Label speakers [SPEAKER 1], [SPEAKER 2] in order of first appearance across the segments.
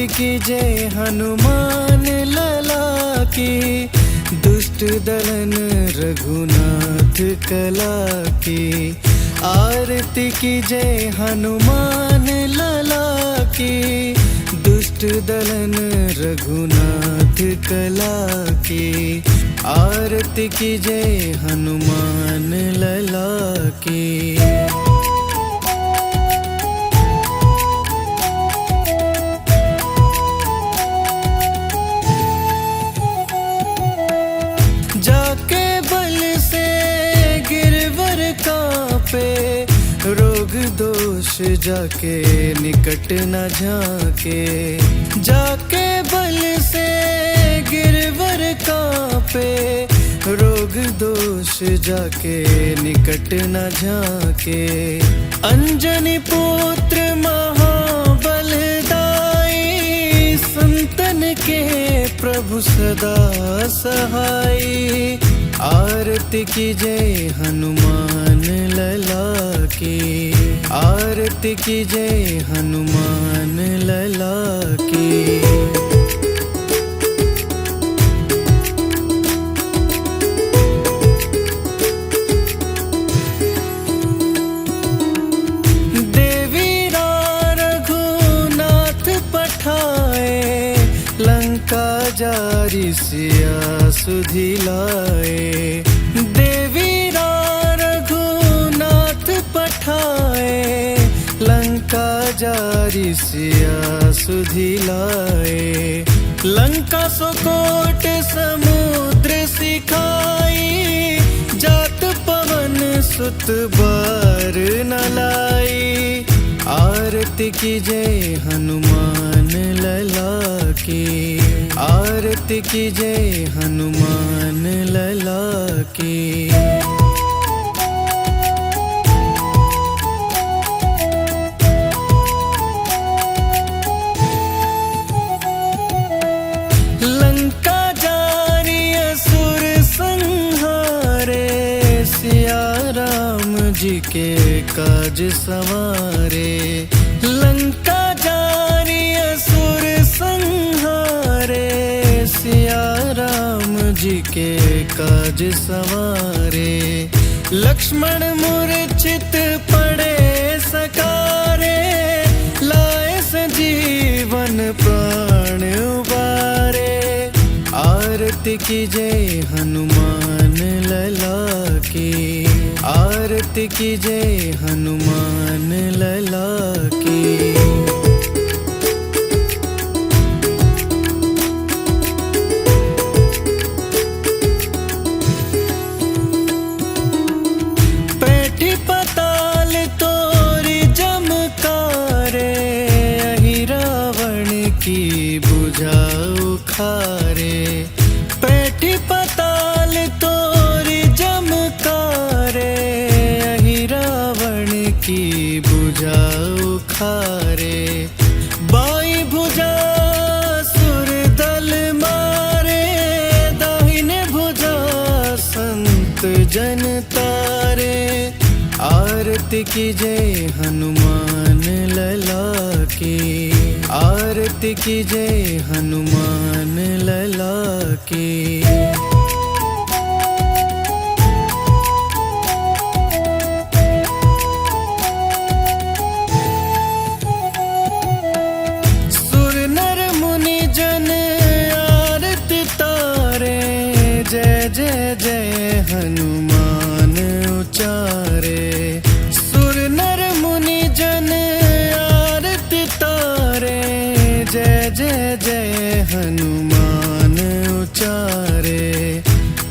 [SPEAKER 1] आरती कीजय हनुमान लला की, दुष्ट दलन रघुनाथ कला की। आरती कीजय हनुमान लला की, दुष्ट दलन रघुनाथ कला की। आरती कीजय हनुमान लला की। जाके बल से गिरवर कांपे, रोग दोष जाके निकट न झाके। जाके बल से गिरवर कांपे, रोग दोष जाके निकट न झाके। अंजनी पुत्र महाबलदाई, संतन के प्रभु सदा सहाई। आरती कीजय हनुमान लला की, आरती कीजय हनुमान लला की। जारी सिया सुधि लाए। देवीरा रघुनाथ पठाए, लंका जारी सिया सुधि लाए। लंका सुकोट समुद्र सिखाई, जात पवन सुत बार न लाई। आरती कीजय हनुमान लला की, आरती कीजय हनुमान लला की। लंका जारी असुर संहारे, सिया राम जी के काज संवारे। लंका जारी असुर संहारे, सिया राम जी के काज संवारे। लक्ष्मण मूर्छित पड़े सकारे, लाए संजीवन प्राण उबारे। आरती कीजय हनुमान लला की, आरती कीजय हनुमान लला की। पैठी पताल तोरी जमकारे, अहि रावण की बुझा उखारे। पैठी पताल तोरी जमकारे, अहि रावण की बुझा उखारे। बाई भुजा सुर दल मारे, दाहिने भुजा संत जन तारे। आरती कीजय हनुमान लला की, आरती कीजय हनुमान लला की। सुर नर मुनि जन आरती तारे, जय जय जय हनुमान उचारे। सुर नर मुनि जन आरती तारे, जय जय जय हनुमान उचारे।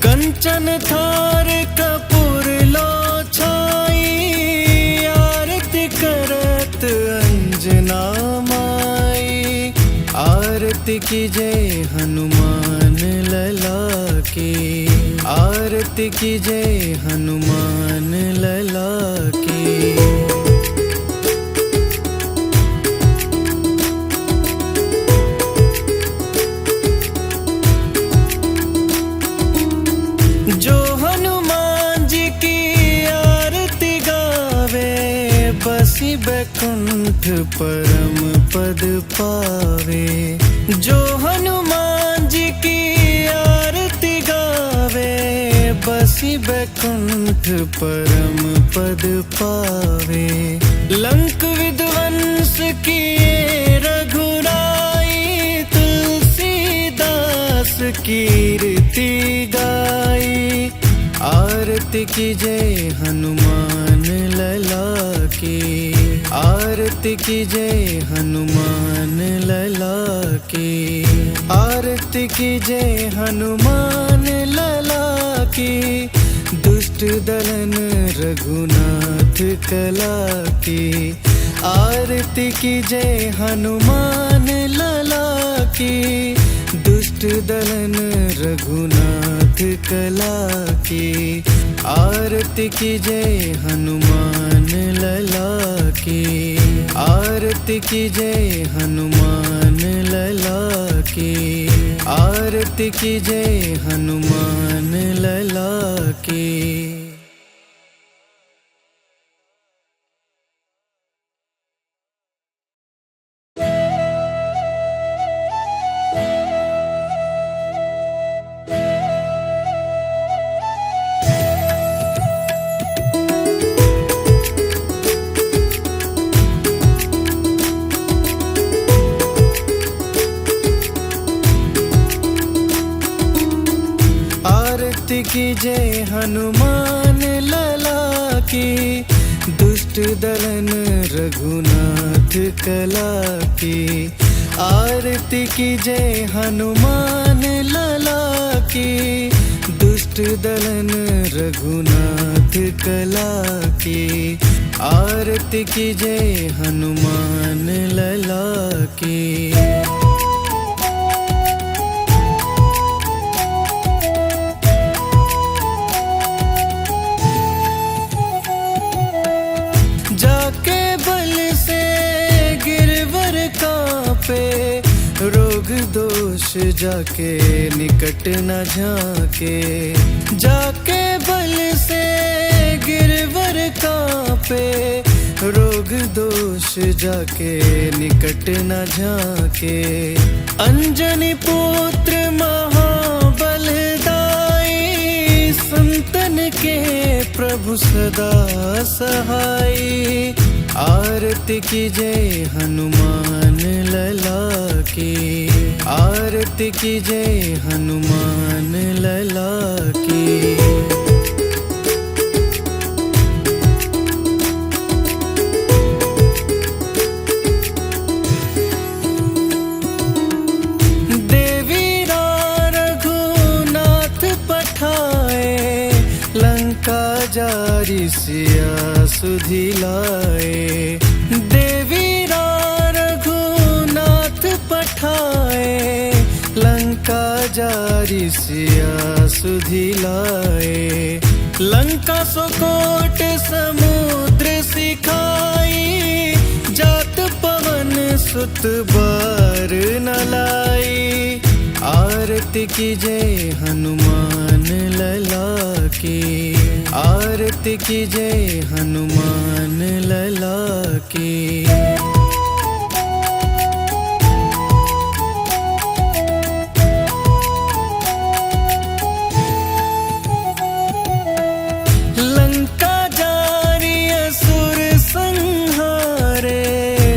[SPEAKER 1] कंचन थार कपूर लो छाई, आरती करत अंजना माई। आरती कीजय हनुमान लला की, आरती कीजय हनुमान लला की। जो हनुमान जी की आरती गावे, बसी बैकुंठ परम पद पावे। जो हनुमान जी की आरती गावे, बसी बैकुंठ परम पद पावे। लंक विध्वंस किए रघुराई, तुलसीदास कीर्ति गाई। आरती कीजय हनुमान लला की, आरती कीजय हनुमान लला की। आरती कीजय हनुमान लला की, दुष्ट दलन रघुनाथ कला की। आरती कीजय हनुमान लला की, दुष्ट दलन रघुनाथ कला की। आरती कीजय हनुमान लला की, आरती कीजय हनुमान लला की। आरती कीजय हनुमान लला की। आरती कीजय हनुमान लला की, दुष्ट दलन रघुनाथ कला की। आरती कीजय हनुमान लला की, दुष्ट दलन रघुनाथ कला की। आरती कीजय हनुमान लला की। जाके बल से गिरवर कांपे, रोग दोष जाके निकट न झाके। जाके बल से गिरवर कांपे, रोग दोष जाके निकट न झाके। अंजनी पुत्र महाबलदाई, संतन के प्रभु सदा सहाय। आरती कीजय हनुमान लला की, आरती कीजय हनुमान लला की। जारी सिया सुधि लाए। देवीरा रघुनाथ पठाए, लंका जारी सिया सुधि लाए। लंका सुकोट समुद्र सिखाई, जात पवन सुत बार न लाई। आरती कीजय हनुमान लला की, आरती कीजय हनुमान लला की। लंका जारी असुर संहारे,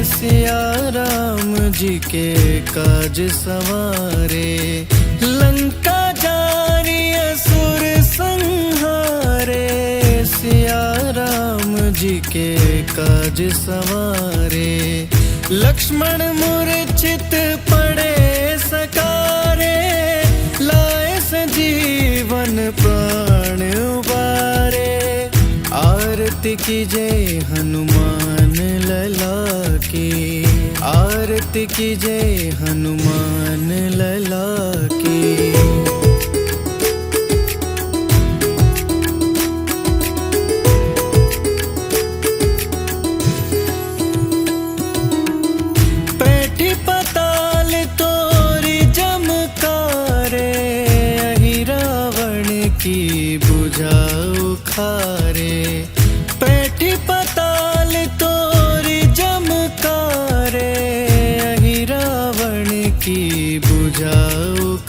[SPEAKER 1] सिया राम जी के काज संवारे। लंका जारी असुर संहारे, सिया राम जी के काज संवारे। लक्ष्मण मूर्छित पड़े सकारे, लाए संजीवन प्राण उबारे। आरती कीजय हनुमान लला की, आरती कीजय हनुमान लला की। पैठी पताल तोरी जमकारे, अहि रावण की बुझाऊ खारे। पैठी पताल तोरी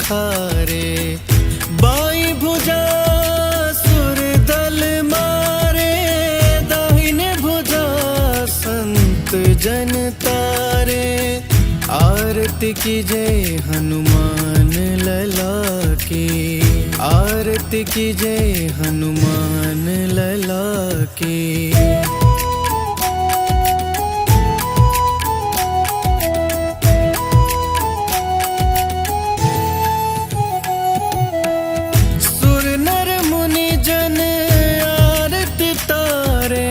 [SPEAKER 1] खारे। बाई भुजा सुर दल मारे, दाहिने भुजा संत जन तारे। आरती कीजय हनुमान लला की, आरती कीजय हनुमान लला की। सुर नर मुनि जन आरती तारे,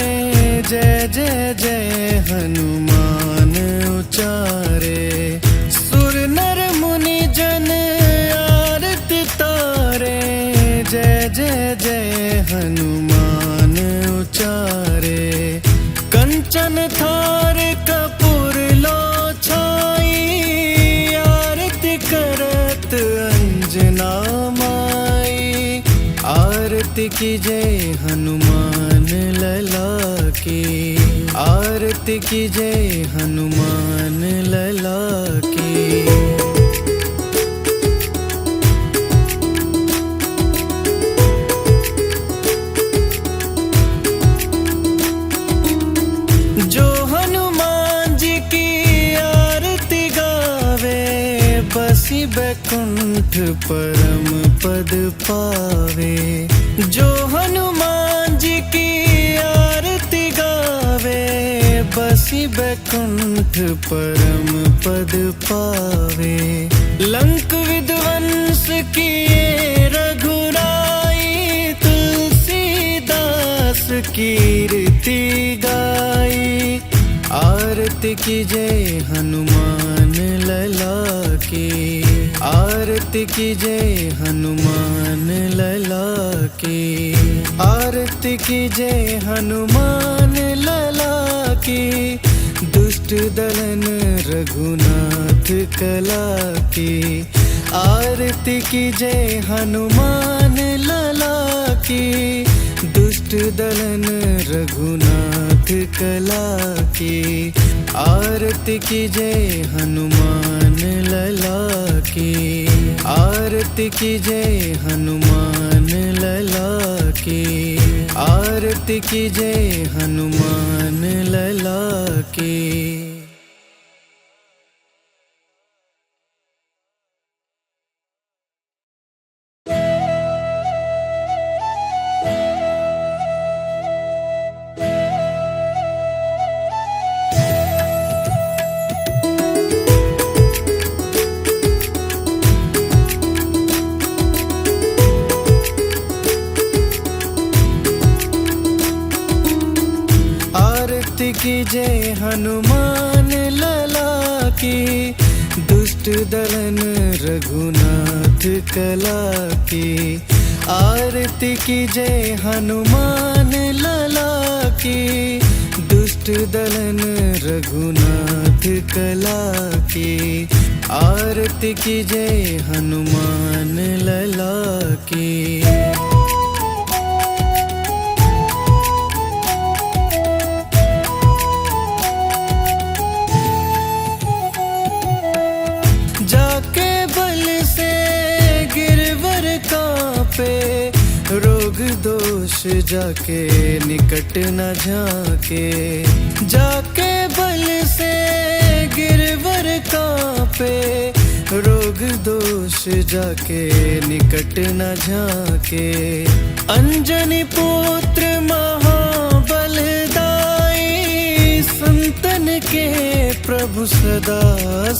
[SPEAKER 1] जय जय जय हनुमान उचारे। सुर नर मुनि जन आरती तारे, जय जय जय हनुमान उचारे। कंचन थार कपूर लो छाई, आरती करत अंजना माई। आरती कीजय हनुमान लला की, आरती कीजय हनुमान लला की। जो हनुमान जी की आरती गावे, बसी बैकुंठ परम पद पावे। जो हनुमान जी की आरती गावे, बसी बैकुंठ परम पद पावे। लंक विध्वंस किए रघुराई, तुलसीदास कीर्ति गाई। आरती कीजय हनुमान लला की, आरती कीजय हनुमान लला की। आरती कीजय हनुमान लला की, दुष्ट दलन रघुनाथ कला की। आरती कीजय हनुमान लला की, दुष्ट दलन रघुनाथ कला की। आरती कीजय हनुमान लला की, आरती कीजय हनुमान लला की। आरती कीजय हनुमान लला की। आरती कीजय हनुमान लला की, दुष्ट दलन रघुनाथ कला की। आरती कीजय हनुमान लला की, दुष्ट दलन रघुनाथ कला की। आरती कीजय हनुमान लला की। जाके बल से गिरवर कांपे, रोग दोष जाके निकट न झाके। जाके बल से गिरवर कांपे, रोग दोष जाके निकट न झाके। अंजनी पुत्र महाबलदाई, संतन के प्रभु सदा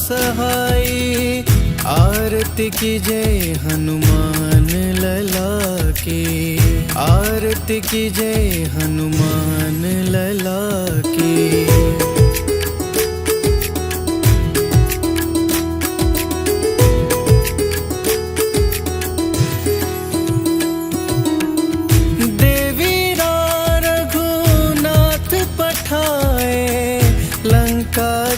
[SPEAKER 1] सहाई। आरती कीजय हनुमान लला की, आरती कीजय हनुमान लला की।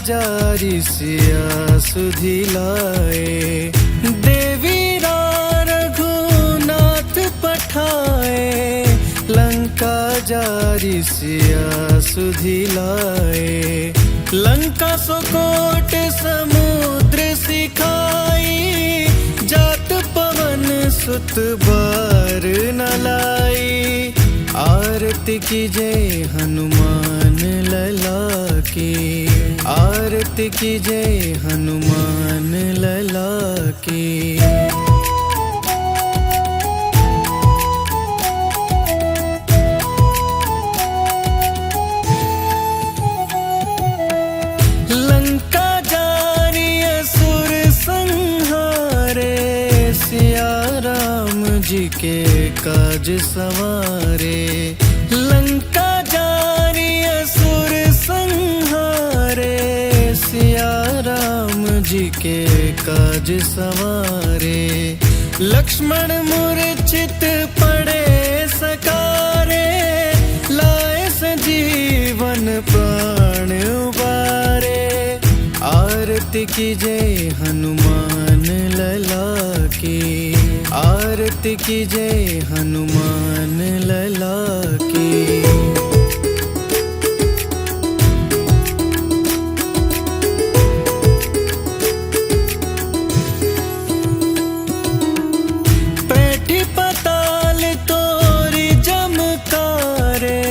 [SPEAKER 1] जारी सिया सुधि लाए। देवी रघुनाथ पठाए, लंका जारी सिया सुधि लाए। लंका सो कोट समुद्र सिखाई, जात सुत बार न लाई, आरती कीजे हनुमान लला की, आरती कीजे हनुमान लला की। लंका जारी असुर संहारे, सिया राम जी के काज सवारे। लंका जारी असुर संहारे, सिया राम जी के काज सवारे। लक्ष्मण मूर्छित पड़े सकारे, लाए संजीवन प्राण उबारे। आरती कीजे हनुमान लला की, आरती कीजे हनुमान लला की। पैठी पताल तोरी जमकारे,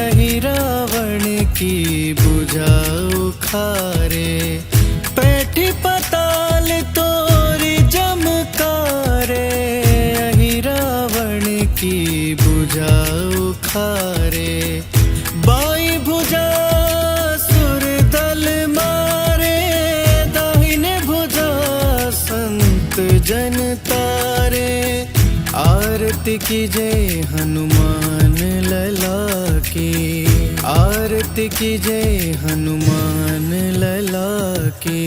[SPEAKER 1] अहि रावण की बुझा उखारे। पैठी पताल तोरी जमकारे, अहि रावण की बुझा उखारे। बाई भुजा सुर दल मारे, दाहिने भुजा संत जन तारे। आरती कीजे हनुमान लला की, आरती कीजे हनुमान लला की।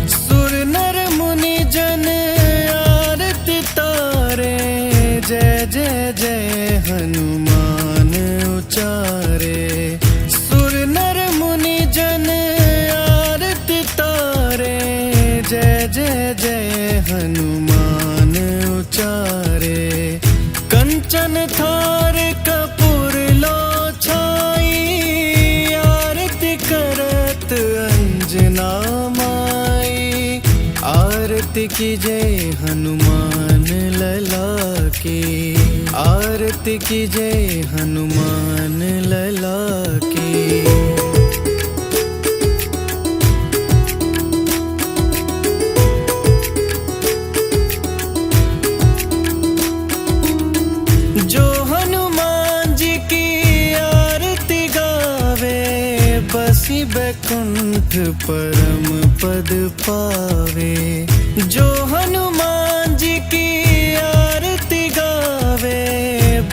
[SPEAKER 1] सुर नर मुनि जन आरती तारे, जय जय जय हनुमान उचारे। सुर नर मुनि जन आरती तारे, जय जय जय हनुमान उचारे। कंचन थार कपूर लो छाई, आरती करत अंजना माई। आरती कीजे हनुमान लला की, आरती कीजे हनुमान लला की। जो हनुमान जी की आरती गावे, बसी बैकुंठ परम पद पावे। जो हनुमान जी की आरती गावे,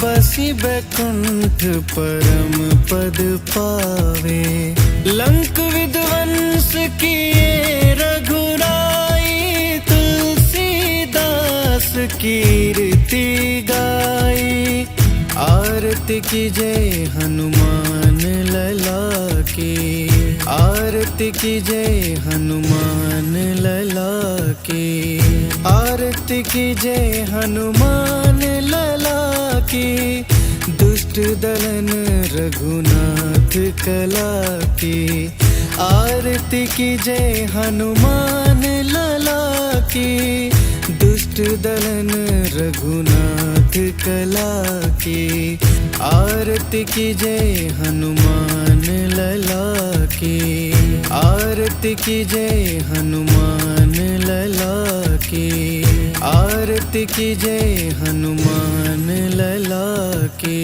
[SPEAKER 1] बसी बैकुंठ परम पद पावे। लंक विध्वंस किए रघुराई, तुलसीदास कीर्ति गाई। आरती कीजे हनुमान लला की, आरती कीजे हनुमान लला की। आरती कीजे हनुमान लला की, दुष्ट दलन रघुनाथ कला की। आरती कीजे हनुमान लला की, दुष्ट दलन रघुनाथ कला की। आरती कीजे हनुमान लला की, आरती कीजे हनुमान लला की। आरती कीजे हनुमान लला की।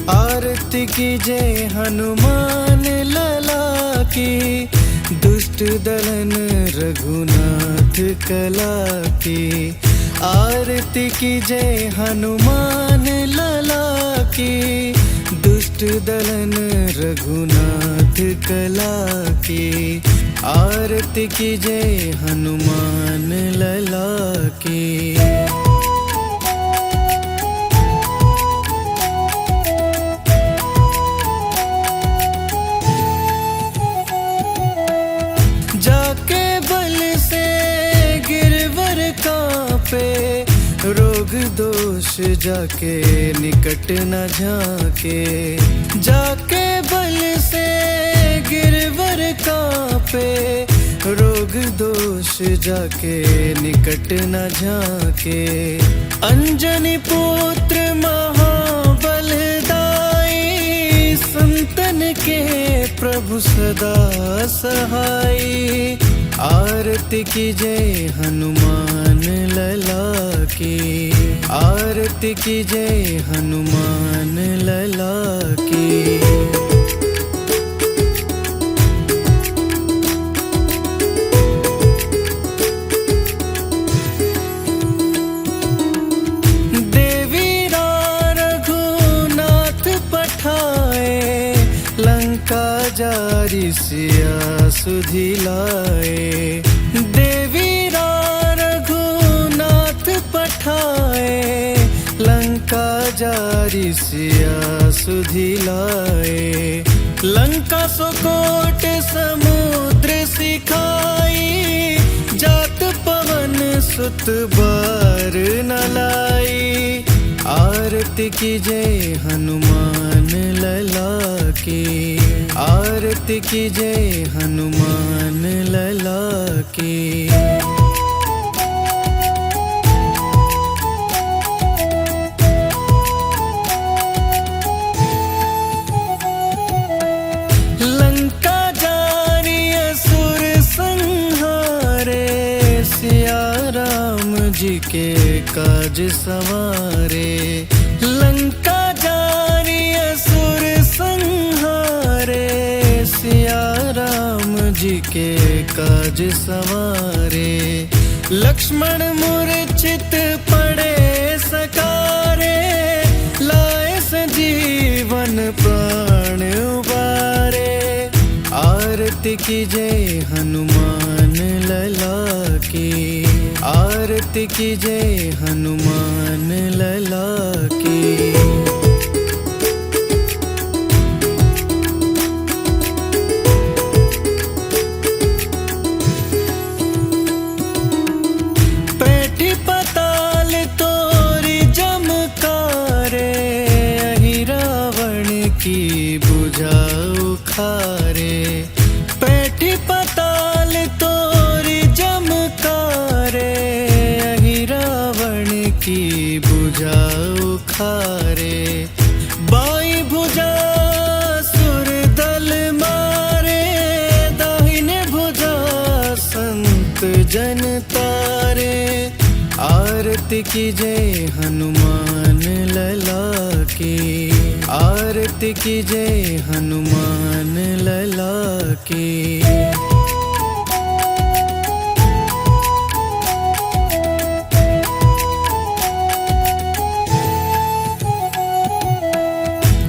[SPEAKER 1] आरती कीजे हनुमान लला की, दुष्ट दलन रघुनाथ कला की। आरती कीजे हनुमान लला की, दुष्ट दुष्ट दलन रघुनाथ कला की। आरती कीजय हनुमान लला की। जाके बल से गिरवर कांपे, रोग दोष जाके निकट न झाके। जाके बल से गिरवर कांपे, रोग दोष जाके निकट न झाके। अंजनी पुत्र महाबलदाई, संतन के प्रभु सदा सहाई। आरती कीजय हनुमान लला की। आरती कीजय हनुमान लला की। देवीरा रघुनाथ पठाए, लंका जारी सिया सुधि लाए। देवीरा रघुनाथ पठाए, लंका जारी सिया सुधि लाए। लंका सुकोट समुद्र सिखाई, जात पवन सुत बार न लाई। आरती कीजय हनुमान लला की। आरती कीजय हनुमान लला की। लंका जारी असुर संहारे, सिया राम जी के काज सवारे। लंका जारी असुर संहारे, सिया राम जी के काज सवारे। लक्ष्मण मूर्छित पड़े सकारे, लाए संजीवन प्राण उबारे। आरती कीजय हनुमान लला की। आरती कीजय हनुमान लला की। पैठी पताल तोरी जमकारे, अहि रावण की बुझा उखारे। पैठी पताल तोरी जमकारे, अहि रावण की बुझा उखारे। बाई भुजा सुर दल मारे, दाहिने भुजा संत जन तारे। आरती कीजय हनुमान लला की। आरती कीजय हनुमान लला की।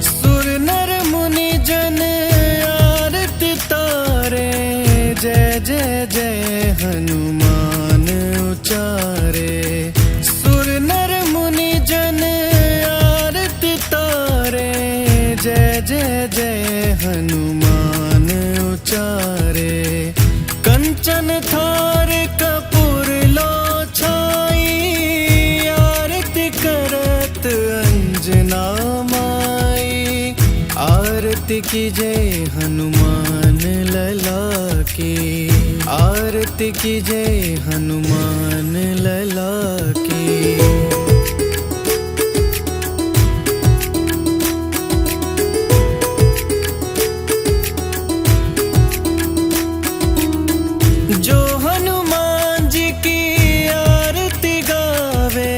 [SPEAKER 1] सुर नर मुनि जन आरती तारे, जय जय जय हनुमान उचारे। सुर नर मुनि जन आरती तारे, जय जय जय हनुमान उचारे। कंचन थार कपूर लो छाई, आरती करत अंजना माई। आरती कीजय हनुमान लला की। आरती कीजय हनुमान लला की। जो हनुमान जी की आरती गावे,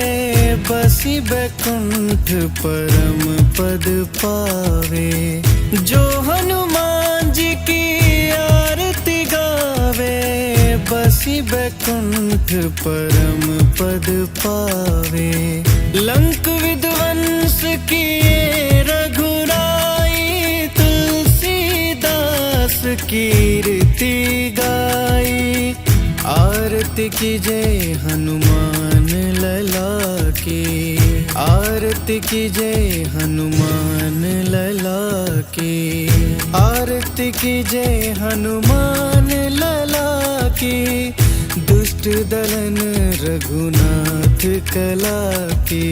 [SPEAKER 1] बसी बैकुंठ परम पद पावे। जो हनुमान जी की आरती गावे, बसी बैकुंठ परम पद पावे। लंक विध्वंस किए रघुराई, यस कीर्ति गाई, आरती कीजय हनुमान लला की, आरती कीजय हनुमान लला की, आरती कीजय हनुमान लला की। दुष्ट दलन रघुनाथ कला की,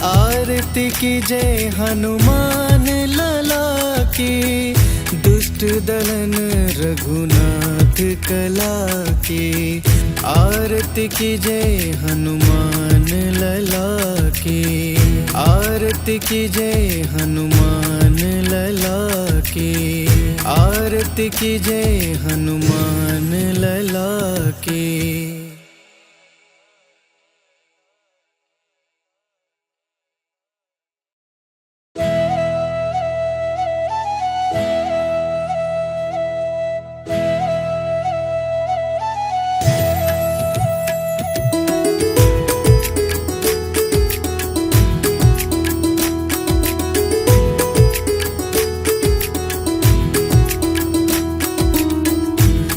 [SPEAKER 1] आरती कीजय हनुमान लला की। दुष्ट दलन रघुनाथ कला की, आरती कीजय हनुमान लला की, आरती कीजय हनुमान लला की, आरती कीजय हनुमान लला की।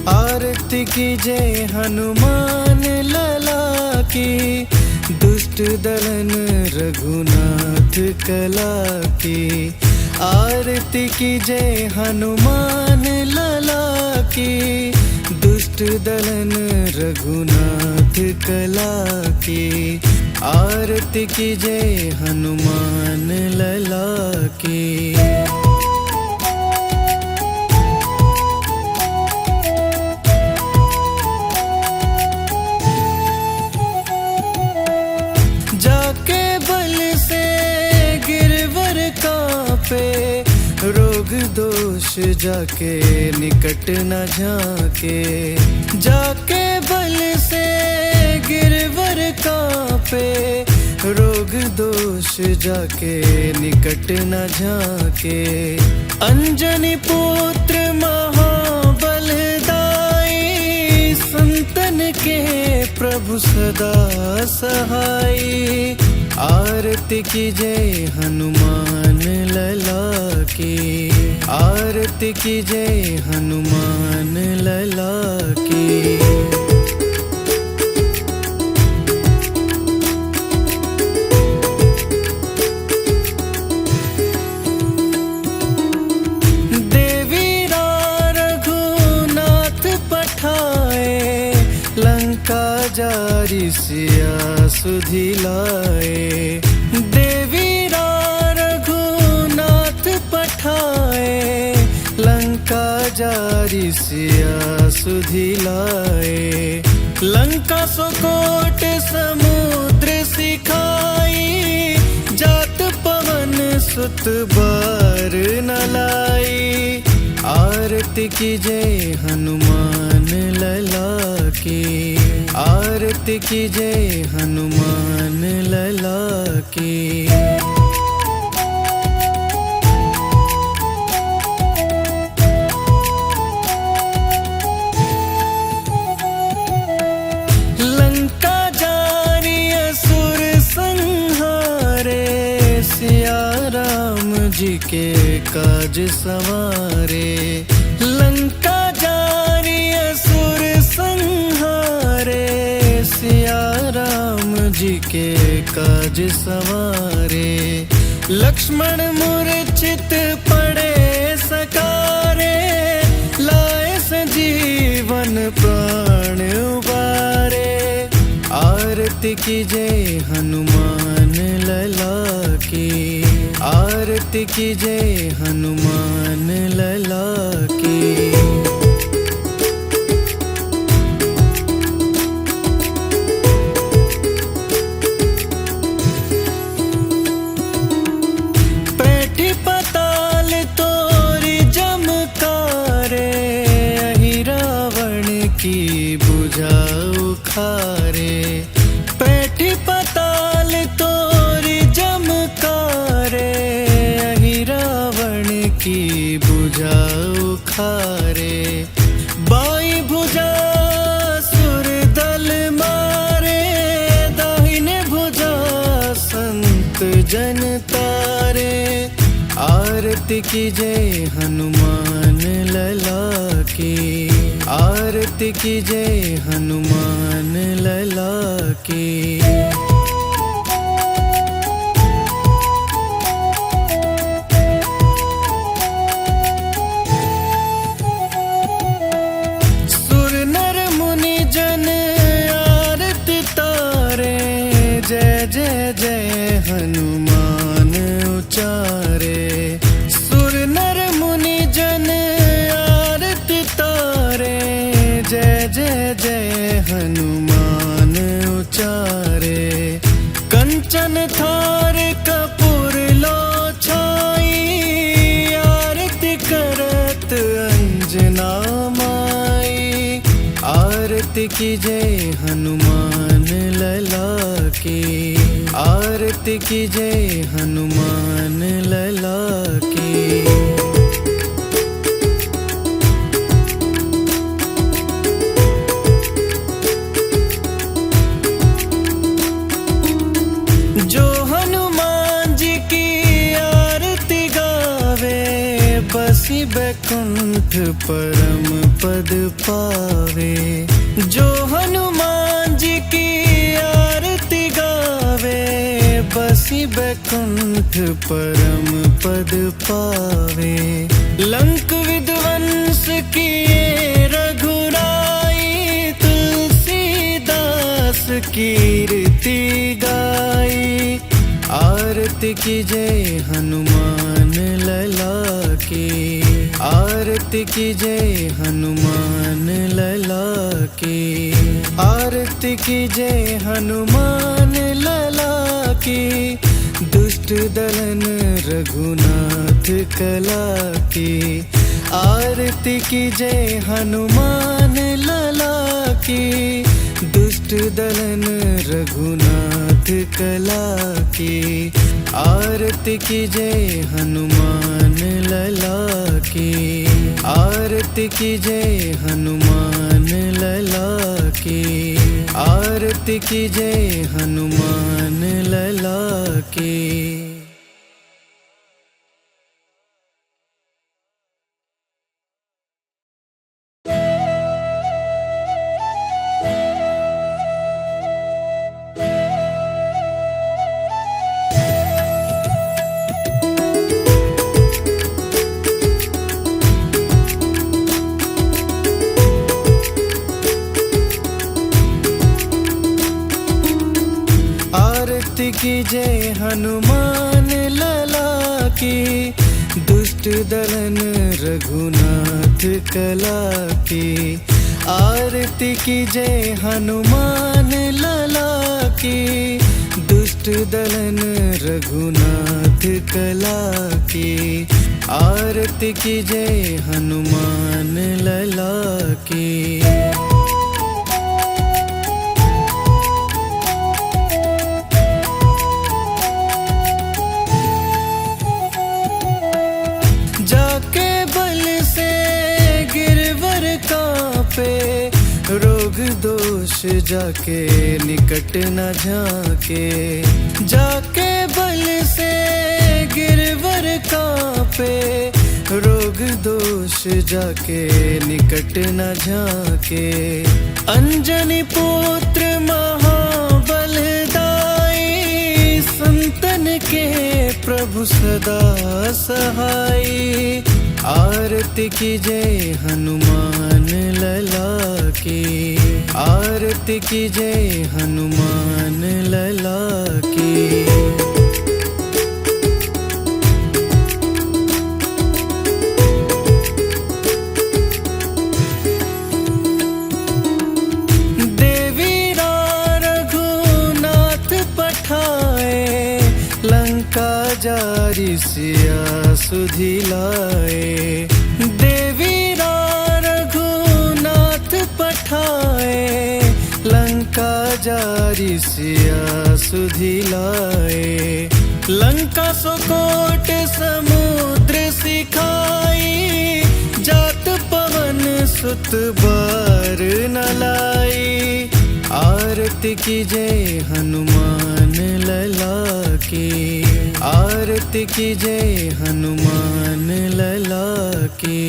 [SPEAKER 1] आरती कीजय हनुमान लला की, दुष्ट दलन रघुनाथ कला की, आरती कीजय हनुमान लला की। दुष्ट दलन रघुनाथ कला की, आरती कीजय हनुमान लला की। जाके बल से गिरवर कांपे, रोग दोष जाके निकट न झाके। जाके बल से गिरवर कांपे, रोग दोष जाके निकट न झाके। अंजनी पुत्र महाबलदाई, संतन के प्रभु सदा सहाय। आरती कीजय हनुमान लला की, आरती कीजय हनुमान लला की। जारी सिया सुधि लाए, देवीरा रघुनाथ पठाए। लंका जारी सिया सुधि लाए, लंका सुकोट समुद्र सिखाई। जात पवन सुत बार न लाई, आरती कीजय हनुमान लला की, आरती कीजय हनुमान लला की। लंका जारी असुर संहारे, सिया राम जी के काज संवारे। लंका जारी असुर संहारे, सिया राम जी के काज संवारे। लक्ष्मण मूर्छित पड़े सकारे, लाए संजीवन प्राण उबारे। आरती कीजय हनुमान लला की, आरती कीजय हनुमान लला की। पैठी पताल तोरी जमकारे, अहि रावण की बुझा उखारे। पैठी पताल तोरी जमकारे, अहि रावण की बुझा उखारे। आरती कीजय हनुमान लला की, आरती कीजय हनुमान लला की। सुर नर मुनि जन आरती तारे, जय जय जय हनुमान उचारे। सुर नर मुनि जन आरती तारे, जय जय जय हनुमान उचारे। कंचन थार कपूर लो छाई, आरती करत अंजना माई। आरती कीजय हनुमान लला की, आरती कीजय हनुमान लला की। जो हनुमान जी की आरती गावे, बसी बैकुंठ परम पद पावे। जो हनुमान जी की आरती गावे, बसी बैकुंठ परम पद पावे। लंक विध्वंस किए रघुराई, तुलसीदास कीर्ति गाई। आरती कीजय हनुमान लला की, आरती कीजय हनुमान लला की। आरती कीजय हनुमान लला की, दुष्ट दलन रघुनाथ कला की। आरती कीजय हनुमान लला की, दुष्ट दलन रघुनाथ कला की। आरती कीजय हनुमान लला की, आरती कीजय हनुमान लला की। आरती कीजय हनुमान लला की। आरती कीजय हनुमान लला की, दुष्ट दलन रघुनाथ कला की। आरती कीजय हनुमान लला की, दुष्ट दलन रघुनाथ कला की। आरती कीजय हनुमान लला की। जाके बल से गिरवर कांपे, रोग दोष जाके निकट न झाके। जाके बल से गिरवर कांपे, रोग दोष जाके निकट न झाके। अंजनी पुत्र महाबलदाई, संतन के प्रभु सदा सहाई। आरती कीजय हनुमान लला की, आरती कीजय हनुमान लला की। जारी सिया सुधि लाए। देवीरा रघुनाथ पठाए, लंका जारी सिया सुधि लाए। लंका सुकोट समुद्र सिखाई, जात पवन सुत बार न लाई। आरती कीजे हनुमान लला की, आरती कीजे हनुमान लला की।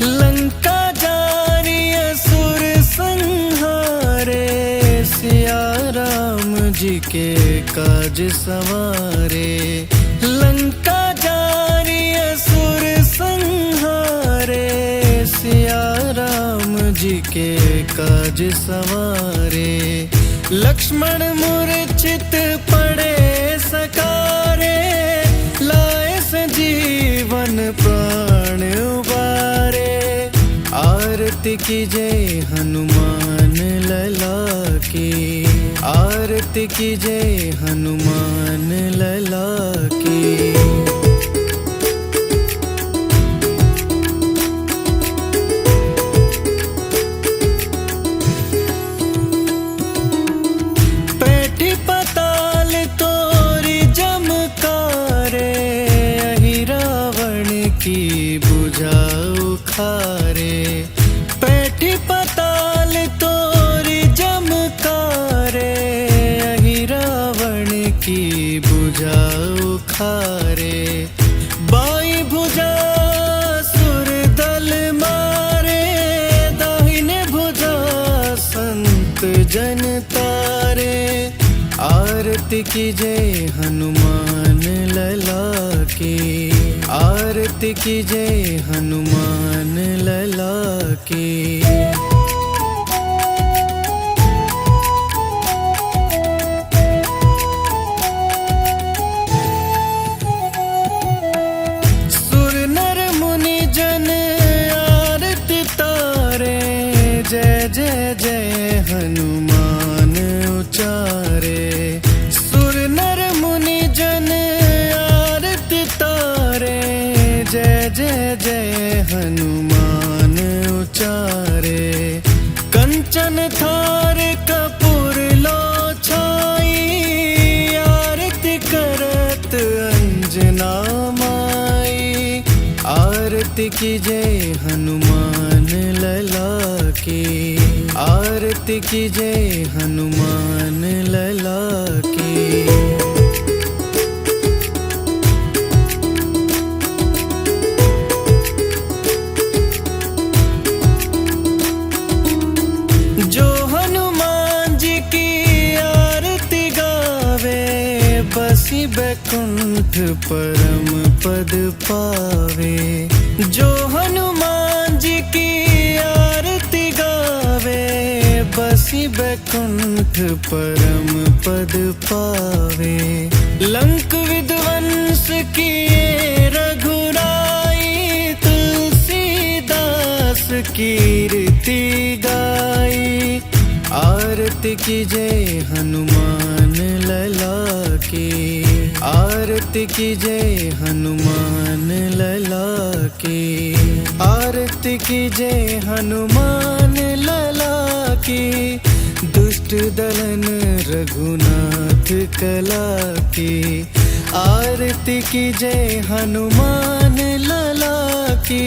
[SPEAKER 1] लंका जारी असुर संहारे, सिया राम जी के काज संवारे। लंका जारी असुर संहारे, सिया राम जी के काज संवारे। लक्ष्मण मूर्छित पड़े सकारे, लाए संजीवन प्राण उबारे। आरती कीजे हनुमान लला की, आरती कीजे हनुमान लला की। पैठी पताल तोरी जमकारे, अहि रावण की बुझा उखारे। पैठी पताल तोरी जमकारे, अहि रावण की बुझा उखारे। बाई भुजा सुर दल मारे, दाहिने भुजा संत जन तारे। आरती कीजे हनुमान लला की, आरती कीजे हनुमान लला की। सुर नर मुनि जन आरती तारे, जय जय जय हनुमान उचारे। सुर नर मुनि जन आरती तारे, जय जय जय हनुमान उचारे। कंचन थार कपूर लो छाई, आरती करत अंजना माई। आरती कीजे हनुमान लला की, आरती कीजे हनुमान लला की। जो हनुमान जी की आरती गावे, बसी बैकुंठ परम पद पावे। जो हनुमान जी की आरती गावे, बसी बैकुंठ परम पद पावे। लंक विध्वंस किए रघुराई, तुलसीदास कीर्ति गाई। आरती कीजे हनुमान लला की, आरती कीजे हनुमान लला की। आरती कीजे हनुमान लला की, दुष्ट दलन रघुनाथ कला की। आरती कीजे हनुमान लला की,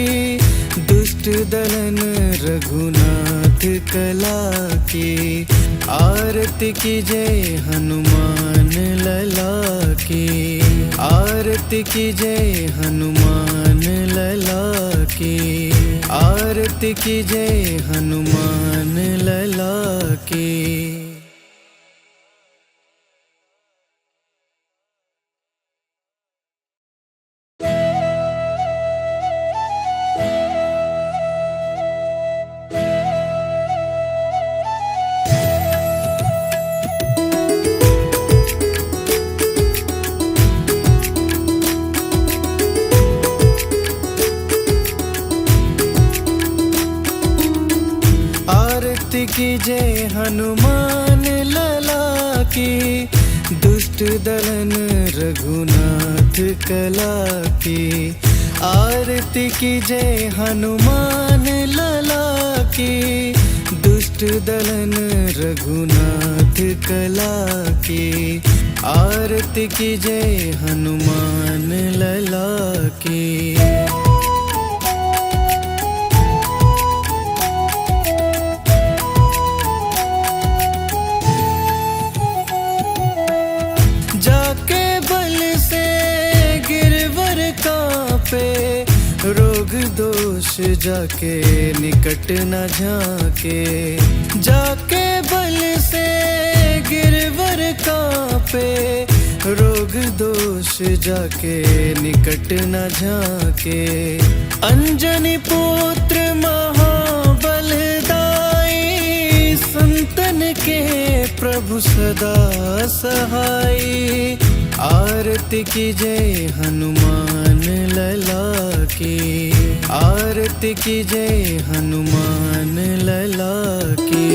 [SPEAKER 1] दुष्ट दलन रघुनाथ कला की। आरती कीजे हनुमान लला की, आरती कीजे हनुमान लला की। आरती कीजे हनुमान लला की। आरती कीजे हनुमान लला की, दुष्ट दलन रघुनाथ कला की। आरती कीजे हनुमान लला की, दुष्ट दलन रघुनाथ कला की। आरती कीजिए हनुमान लला की। जाके बल से गिरवर कांपे, रोग दोष जाके निकट न झाके। जाके बल से गिरवर कांपे, रोग दोष जाके निकट न झाके। अंजनी पुत्र महाबलदाई, संतन के प्रभु सदा सहाई। आरती कीजिए हनुमान लला की। आरती कीजिए हनुमान लला की।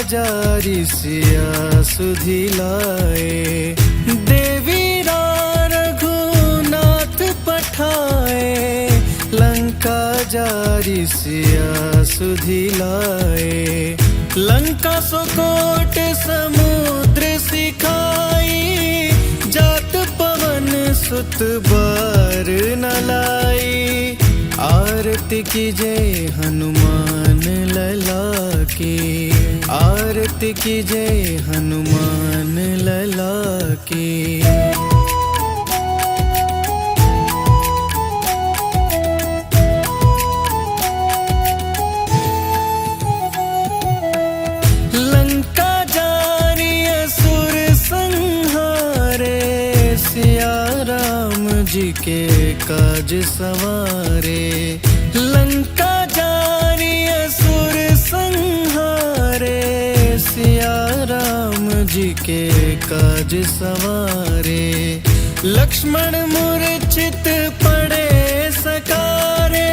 [SPEAKER 1] जारी सिया सुधि लाए। देवीरा रघुनाथ पठाए, लंका जारी सिया सुधि लाए। लंका सुकोट समुद्र सिखाई, जात पवन सुत बार न लाई। आरती कीजिए हनुमान लला की। आरती कीजिए हनुमान लला की। लंका जारी असुर संहारे, सिया राम जी के काज सवारे। लंका जारी असुर संहारे, सिया राम जी के काज सवारे। लक्ष्मण मूर्छित पड़े सकारे,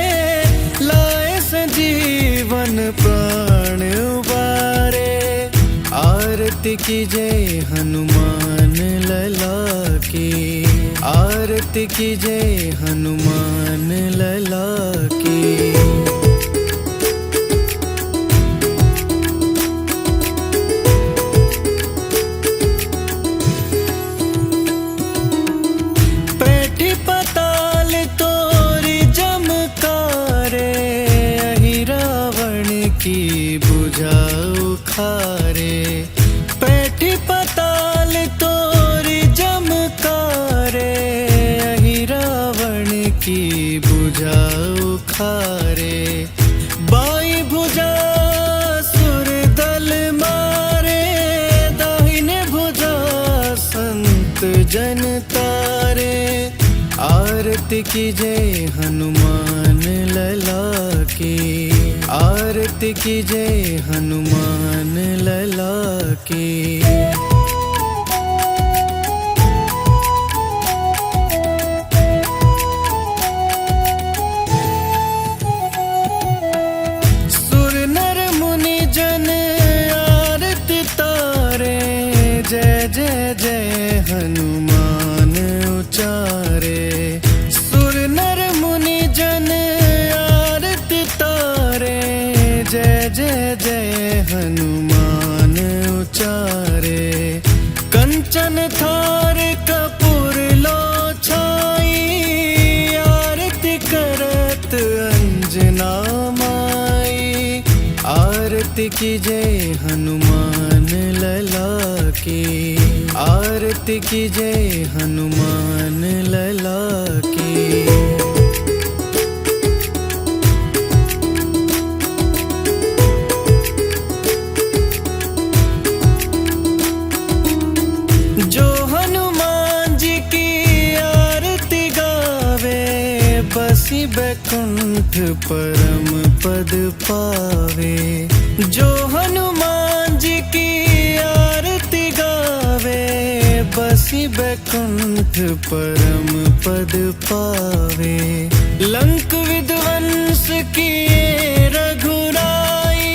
[SPEAKER 1] लाए संजीवन प्राण उबारे। आरती कीजिए हनुमान लला की। आरती कीजिए हनुमान लला की। पैठी पताल तोरी जमकारे, अहि रावण की बुझा उखारे। पैठी पताल तोरी जमकारे, अहि रावण की बुझा उखारे। बाई भुजा सुर दल मारे, दाहिने भुजा संत जन तारे। आरती कीजिए हनुमान लला की। आरती कीजिए हनुमान लला की। सुर नर मुनि जन आरती तारे, जय जय जय हनुमान उचारे। सुर नर मुनि जन आरती तारे, जय जय जय हनुमान उचारे। कंचन थार कपूर लो छाई, आरती करत अंजना माई। आरती कीजिए हनुमान लला की। आरती कीजिए हनुमान लला की। जो हनुमान जी की आरती गावे, बसी बैकुंठ परम पद पावे। जो हनुमान जी की आरती गावे, बसी बैकुंठ परम पद पावे। लंक विध्वंस किए रघुराई,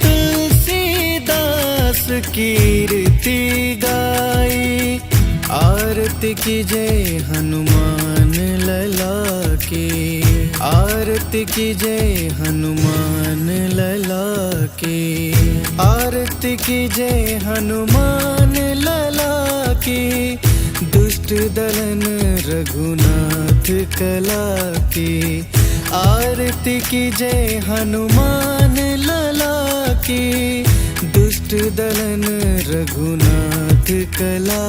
[SPEAKER 1] तुलसीदास कीर्ति गाई, आरती कीजय हनुमान लला की, आरती कीजय हनुमान लला की, आरती कीजय हनुमान लला की, दुष्ट दलन रघुनाथ कला की, आरती कीजय हनुमान लला की, दुष्ट दलन रघुनाथ कला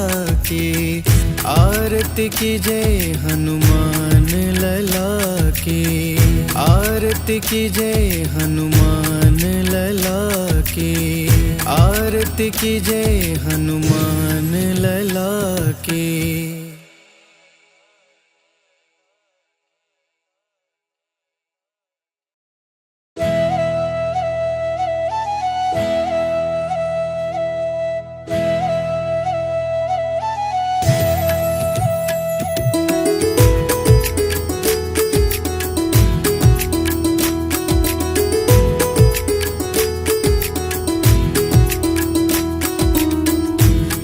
[SPEAKER 1] की, आरती कीजय हनुमान लला की, आरती कीजय हनुमान लला की, आरती कीजय हनुमान लला की।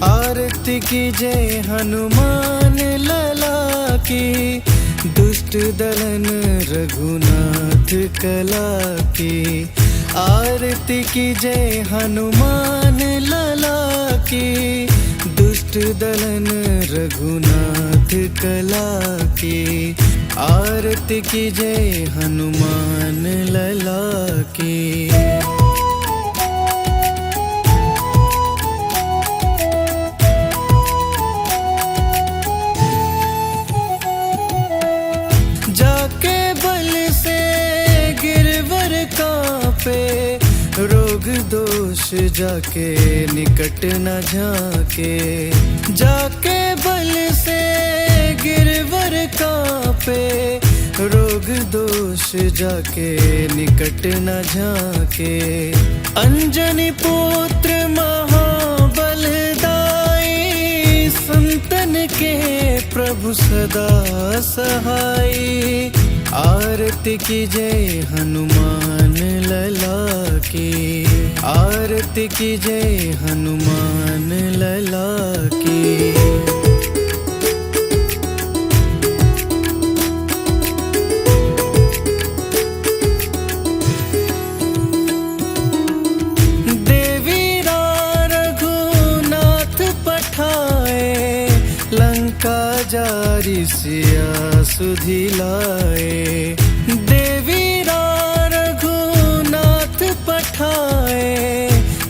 [SPEAKER 1] आरती कीजय हनुमान लला की, दुष्ट दलन रघुनाथ कला की, आरती कीजय हनुमान लला की, दुष्ट दलन रघुनाथ कला की, आरती कीजय हनुमान लला की। जाके बल से गिरवर कांपे, रोग दोष जाके निकट न झाके, जाके बल से गिरवर कांपे, रोग दोष जाके निकट न झाके, अंजनी पुत्र महाबलदाई, संतन के प्रभु सदा सहाय, आरती कीजय हनुमान लला की, आरती कीजय हनुमान लला की। लंका जारी सिया सुधि लाए, देवीरा रघुनाथ पठाए,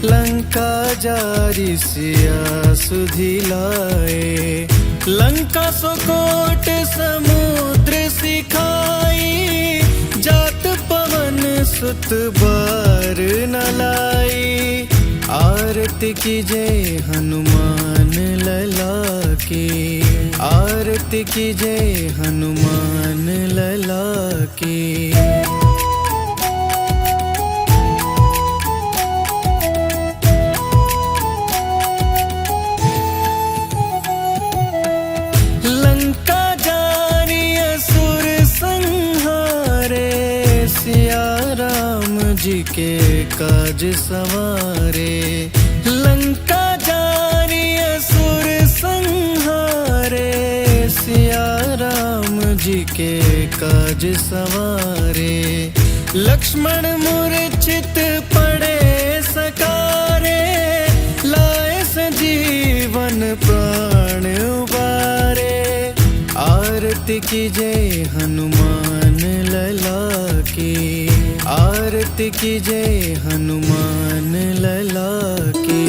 [SPEAKER 1] लंका जारी सिया सुधि लाए, लंका सोकोट समुद्र सिखाई, जात पवन सुत बार न लाई, आरती कीजय हनुमान लला की, आरती कीजय हनुमान लला की। लंका जारी असुर संहारे, सिया राम जी के काज संवारे, लंका जारी असुर संहारे, सिया राम जी के काज संवारे, लक्ष्मण मूर्छित पड़े सकारे, लाए संजीवन प्राण उबारे, आरती कीजय हनुमान लला की, आरती कीजय हनुमान लला की।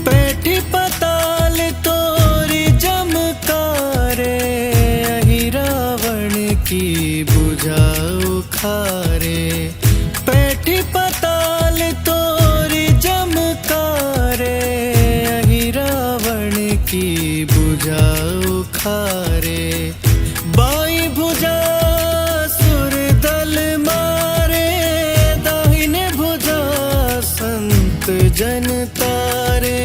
[SPEAKER 1] पैठी पताल तोरी जमकारे, अहि रावण की बुझा उखारे, पैठी पताल तोरी जमकारे, अहि रावण की बुझा उखारे, बाई भुजा सुर दल मारे, दाहिने भुजा संत जन तारे,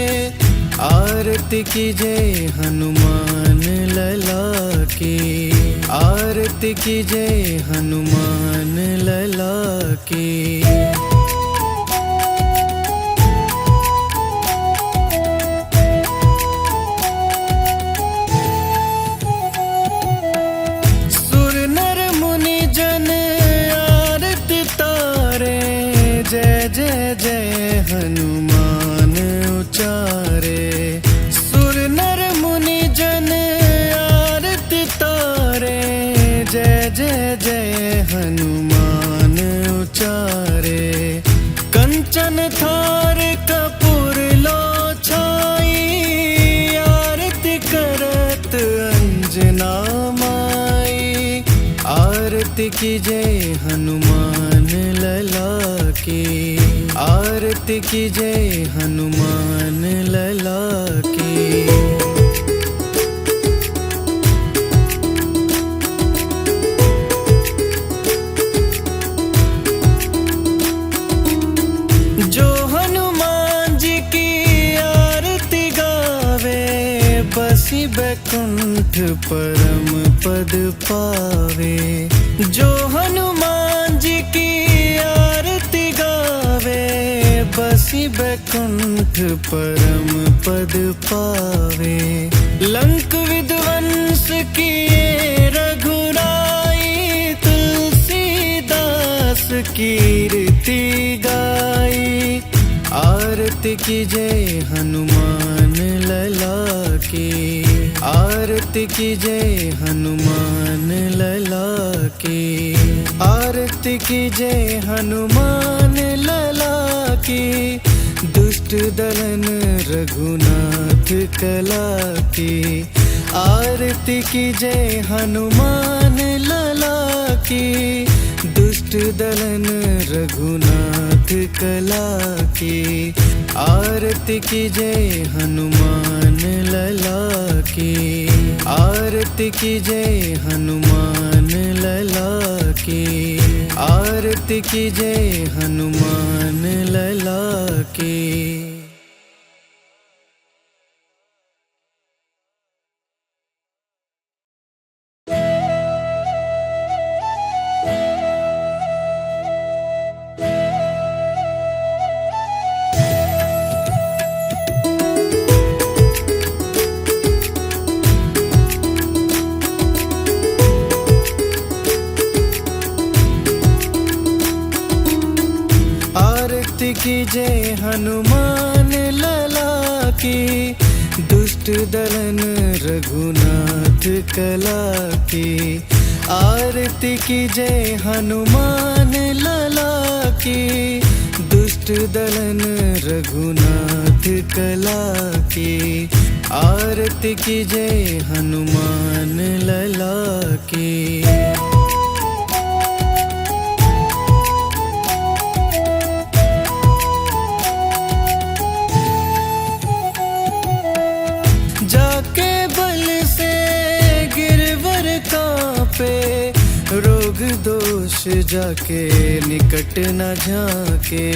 [SPEAKER 1] आरती कीजय हनुमान लला की, आरती की जय हनुमान लला की। सुर नर मुनि जन आरती तारे, जय जय जय हनुमान उचारे। सुर नर मुनि जन आरती तारे, जय जय जय हनुमान उचारे। कंचन थार कपूर लो छाई, आरती करत अंजना माई। आरती की जय हनुमान लला की, आरती की जय हनुमान लला की। जो हनुमान जी की आरती गावे, बसी बैकुंठ परम पद पावे। जो हनुमान जी की आरती गावे, बसी बैकुंठ परम पद पावे। लंक विध्वंस किए रघुराई, तुलसीदास कीर्ति गाई। आरती की जय हनुमान लला की, आरती की जय हनुमान लला की। आरती की जय हनुमान लला की, दुष्ट दलन रघुनाथ कला की। आरती की जय हनुमान लला की, दुष्ट दलन रघुनाथ कला की। आरती की जय हनुमान लला की, आरती की जय हनुमान लला की। आरती की जय हनुमान लला की। आरती की जय हनुमान लला की, दुष्ट दलन रघुनाथ कला की। आरती की जय हनुमान लला की, दुष्ट दलन रघुनाथ कला की। आरती की जय हनुमान लला की। जाके बल से गिरवर कांपे, रोग दोष जाके निकट न झाके।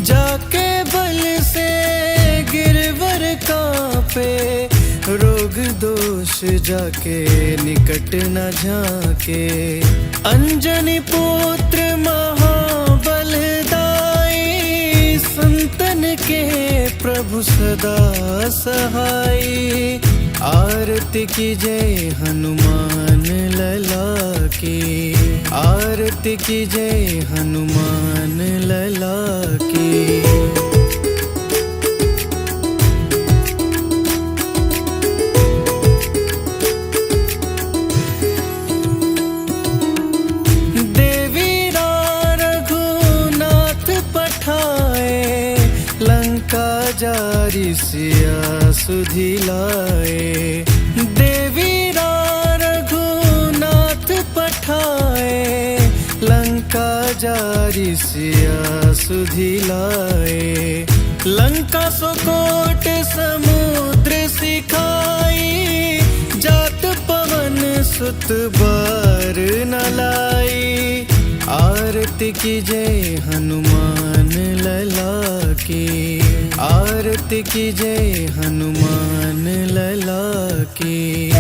[SPEAKER 1] जाके बल से गिरवर कांपे, रोग दोष जाके निकट न झाके। अंजनी पुत्र महाबलदाई, संतन के प्रभु सदा सहाई। आरती की जय हनुमान लला की, आरती की जय हनुमान लला की। जारी सिया सुधि लाए। देवी रघुनाथ पठाए, लंका जारी सिया सुधि लाए। लंका सुकोट समुद्र सिखाई, जात पवन सुत बार न लाई। आरती की जय हनुमान लला की, आरती की जय हनुमान लला की।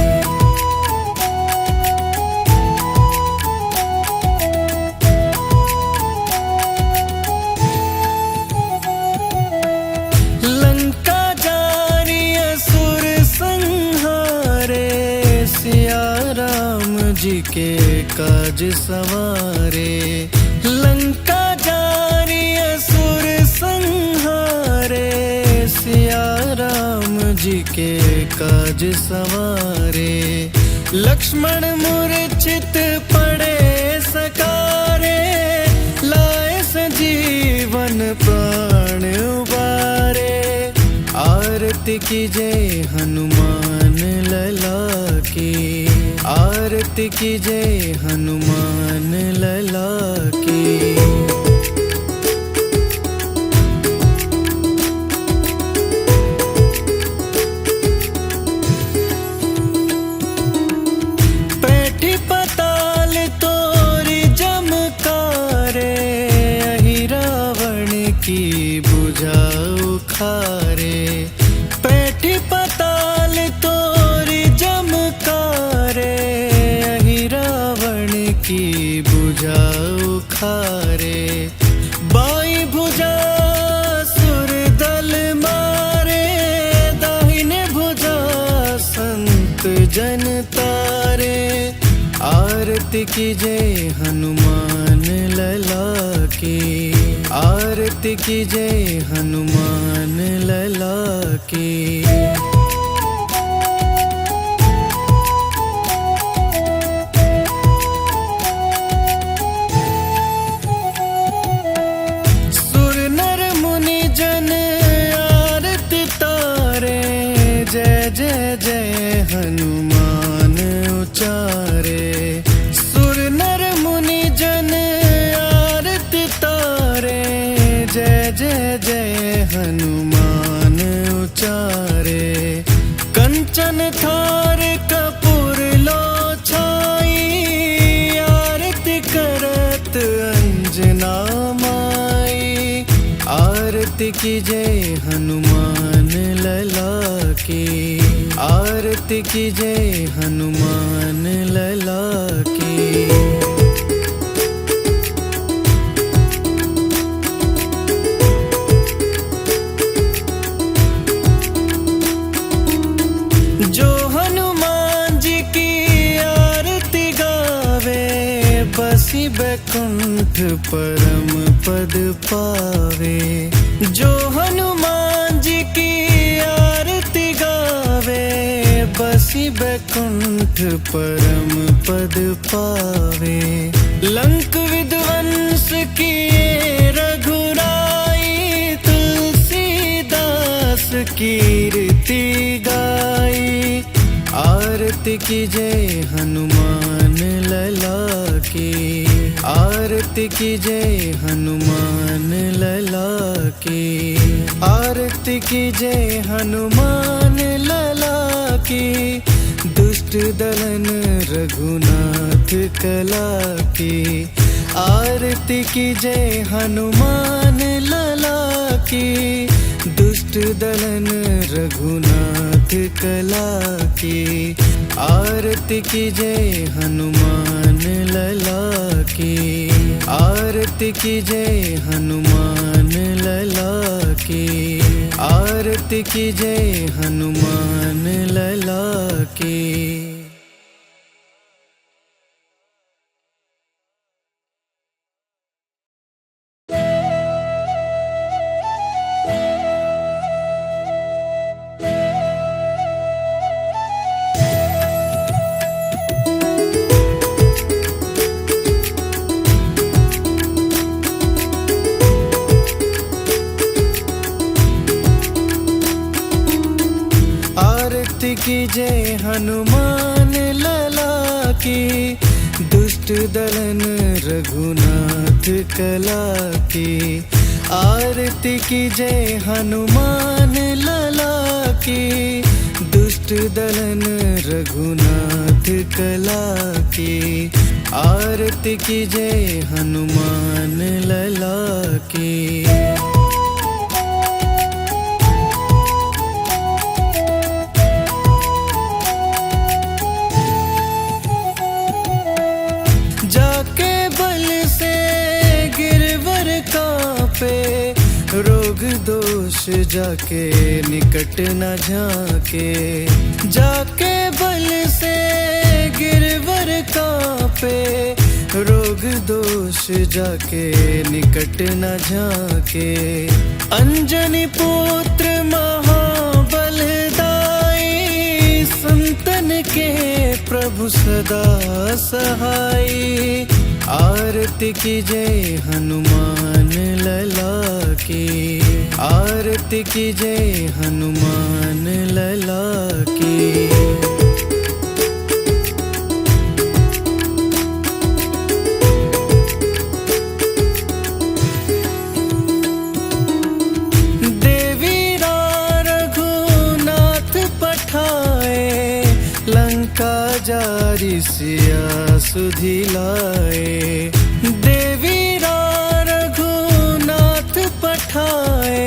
[SPEAKER 1] के काज संवारे। लंका जारी असुर संहारे, सिया राम जी के काज संवारे। लक्ष्मण मूर्छित पड़े सकारे, लाए संजीवन प्राण उबारे। आरती कीजय हनुमान लला की, आरती कीजय हनुमान लला की। पैठी पताल तोरी जमकारे, अहि रावण की बुझा उखारे। पैठी पताल तोरी जमकारे, अहि रावण की बुझा उखारे। बाई भुजा सुर दल मारे, दाहिने भुजा संत जन तारे। आरती कीजय हनुमान लला की, आरती कीजय हनुमान लला की। सुर नर मुनि जन आरती तारे, जय जय जय हनुमान उचारे। सुर नर मुनि जन आरती तारे, जय जय जय हनुमान उचारे। कंचन थार कपूर लो छाई, आरती करत अंजना माई। आरती कीजय हनुमान लला की, आरती कीजय हनुमान लला की। जो हनुमान जी की आरती गावे, बसी बैकुंठ परम पद पावे। जो हनुमान जी की आरती गावे, बसी बैकुंठ परम पद पावे। लंक विध्वंस किए रघुराई, तुलसीदास कीर्ति गाई। आरती कीजय हनुमान लला की, आरती कीजय हनुमान लला की। आरती कीजय हनुमान लला की, दुष्ट दलन रघुनाथ कला की। आरती कीजय हनुमान लला की, दुष्ट दलन रघुनाथ कला की। आरती कीजय हनुमान लला की, आरती कीजय हनुमान लला की। आरती कीजय हनुमान लला की। आरती कीजय हनुमान लला की, दुष्ट दलन रघुनाथ कला की। आरती कीजय हनुमान लला की, दुष्ट दलन रघुनाथ कला की। आरती कीजय हनुमान लला की। जाके बल से गिरवर कांपे, रोग दोष जाके निकट न झाके। जाके बल बल से गिरवर कांपे, रोग दोष जाके निकट न झाके। अंजनी पुत्र महाबलदाई, संतन के प्रभु सदा सहाई। आरती कीजय हनुमान लला की, आरती कीजय हनुमान लला की। जारी सिया सुधि लाए, देवीरा रघुनाथ पठाए।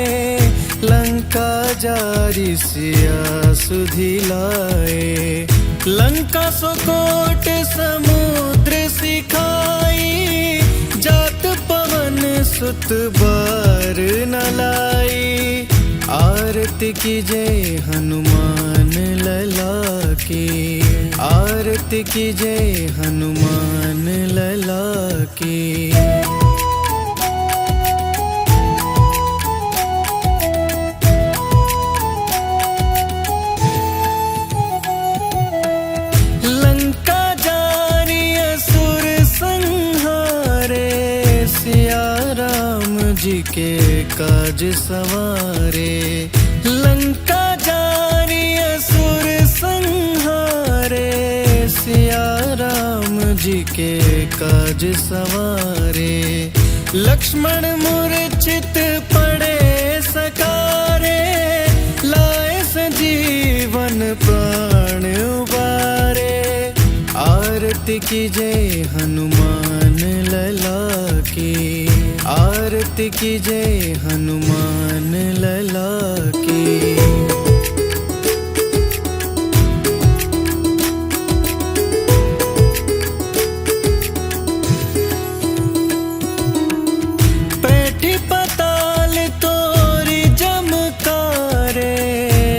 [SPEAKER 1] लंका जारी सिया सुधि लाए, लंका सुकोट समुद्र सिखाई। जात पवन सुत बार न लाई, आरती कीजय हनुमान लला की, आरती कीजय हनुमान लला की। लंका जारी असुर संहारे, सिया राम जी के काज सवारे। लंका जारी असुर संहारे, सिया राम जी के काज सवारे। लक्ष्मण मूर्छित पड़े सकारे, लाए संजीवन प्राण उबारे। आरती कीजय हनुमान लला की, आरती कीजय हनुमान लला की। पैठी पताल तोरी जमकारे,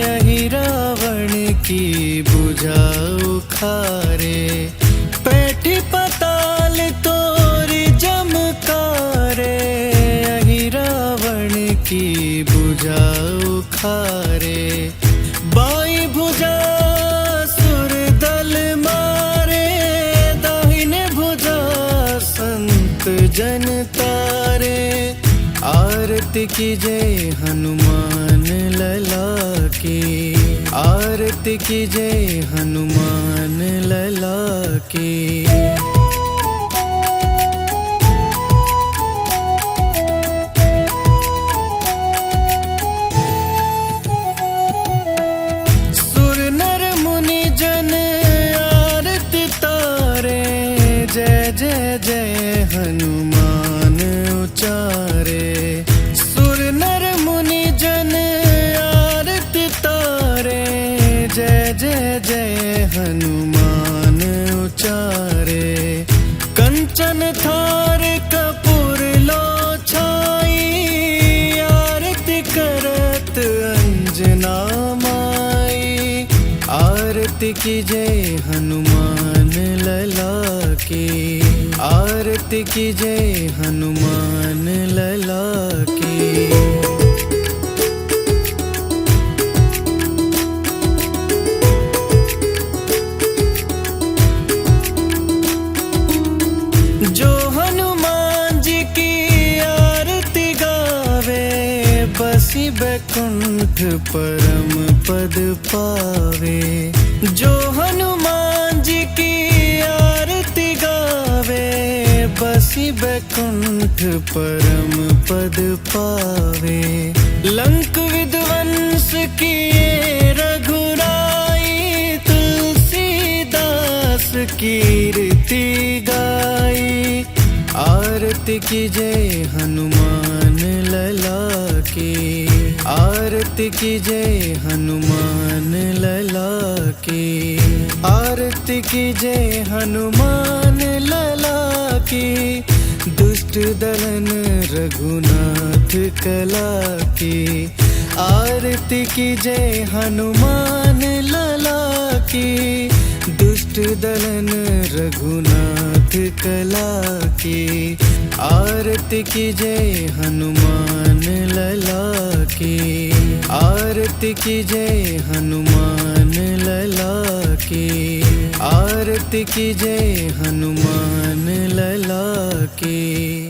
[SPEAKER 1] अहि रावण की बुझा उखारे। पैठी पताल तोरी जमकारे, अहि रावण की बुझा उखारे। बाई भुजा सुर दल मारे, दाहिने भुजा संत जन तारे। आरती कीजय हनुमान लला की, आरती कीजय हनुमान लला की। सुर नर मुनि जन आरती तारे, जय जय जय हनुमान उचारे। सुर नर मुनि जन आरती तारे, जय जय जय हनुमान उचारे। कंचन थार कपूर लो छाई, आरती करत अंजना माई। आरती कीजय हनुमान लला की, आरती कीजय हनुमान लला की। जो हनुमान जी की आरती गावे, बसी बैकुंठ परम पद पावे। जो हनुमान जी की आरती गावे, बसी बैकुंठ परम पद पावे। लंक विध्वंस किए रघुराई, तुलसीदास कीर्ति गाई। आरती कीजय हनुमान लला की, आरती कीजय हनुमान लला की। आरती कीजय हनुमान लला की, दुष्ट दलन रघुनाथ कला की। आरती की जय हनुमान लला की, दुष्ट दलन रघुनाथ कला की। आरती की जय हनुमान लला की, आरती की जय हनुमान लला की, आरती की जय हनुमान लला की।